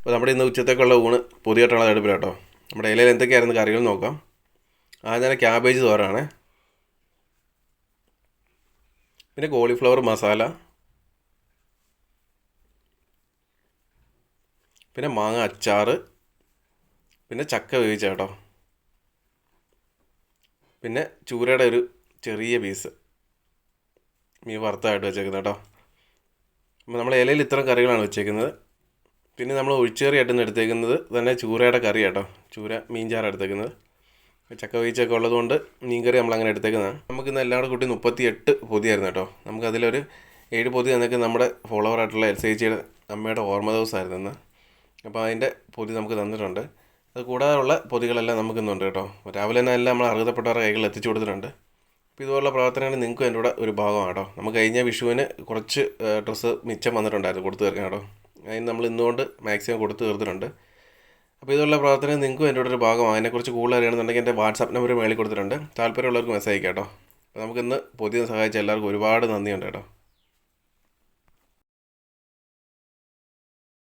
അപ്പോൾ നമ്മുടെ ഇന്ന് ഉച്ചത്തേക്കുള്ള ഊണ് പുതിയതായിട്ടുള്ള അടുപ്പിലാട്ടോ. നമ്മുടെ ഇലയിൽ എന്തൊക്കെയായിരുന്നു കറികൾ നോക്കാം. ആദ്യം തന്നെ ക്യാബേജ് തോരാണ്, പിന്നെ കോളിഫ്ലവർ മസാല, പിന്നെ മാങ്ങ അച്ചാറ്, പിന്നെ ചക്ക വേവിച്ച കേട്ടോ, പിന്നെ ചൂരയുടെ ഒരു ചെറിയ പീസ് മീൻ വറുത്തതായിട്ട് വെച്ചേക്കുന്നത് കേട്ടോ. അപ്പോൾ നമ്മൾ ഇലയിൽ ഇത്തരം കറികളാണ് വെച്ചേക്കുന്നത്. പിന്നെ നമ്മൾ ഒഴിച്ചേറിയായിട്ടൊന്ന് എടുത്തേക്കുന്നത് തന്നെ ചൂരയുടെ കറി കേട്ടോ, ചൂര മീൻചാറ് എടുത്തേക്കുന്നത്. ചക്ക വേവിച്ചൊക്കെ ഉള്ളതുകൊണ്ട് മീൻകറി നമ്മളങ്ങനെ എടുത്തേക്കുന്നതാണ്. നമുക്കിന്ന് എല്ലാം കൂടെ കൂട്ടി 38 പൊതിയായിരുന്നു കേട്ടോ. നമുക്കതിലൊരു 7 പൊതി എന്നൊക്കെ നമ്മുടെ ഫോളോവറായിട്ടുള്ള എൽസേച്ചിയുടെ അമ്മയുടെ ഓർമ്മ ദിവസമായിരുന്നു ഇന്ന്. അപ്പോൾ അതിൻ്റെ പൊതി നമുക്ക് തന്നിട്ടുണ്ട്. അത് കൂടാതെയുള്ള പൊതികളെല്ലാം നമുക്കിന്നുണ്ട് കേട്ടോ. രാവിലെ തന്നെ എല്ലാം നമ്മൾ അർഹതപ്പെട്ടവരുടെ കൈകളിൽ എത്തിച്ചു കൊടുത്തിട്ടുണ്ട്. അപ്പോൾ ഇതുപോലുള്ള പ്രവർത്തനങ്ങൾ നിങ്ങൾക്കും എൻ്റെ കൂടെ ഒരു ഭാഗമാണ് കേട്ടോ. നമുക്ക് കഴിഞ്ഞ വിഷുവിന് കുറച്ച് ഡ്രസ്സ് മിച്ചം വന്നിട്ടുണ്ടായിരുന്നു കൊടുത്തു തീർക്കാൻ കേട്ടോ. അതിന് നമ്മൾ ഇന്നുകൊണ്ട് മാക്സിമം കൊടുത്തു തീർത്തിട്ടുണ്ട്. അപ്പോൾ ഇതുള്ള പ്രവർത്തനം നിങ്ങൾക്കും എൻ്റെ കൂടെ ഒരു ഭാഗമാണ്. അതിനെക്കുറിച്ച് കൂടുതൽ അറിയണമെന്നുണ്ടെങ്കിൽ എൻ്റെ വാട്സാപ്പ് നമ്പർ മേളിൽ കൊടുത്തിട്ടുണ്ട്. താല്പര്യമുള്ളവർക്ക് മെസ്സേജ് അയക്കാം കേട്ടോ. അപ്പോൾ നമുക്കിന്ന് പൊതിയെ സഹായിച്ച എല്ലാവർക്കും ഒരുപാട് നന്ദിയുണ്ട് കേട്ടോ.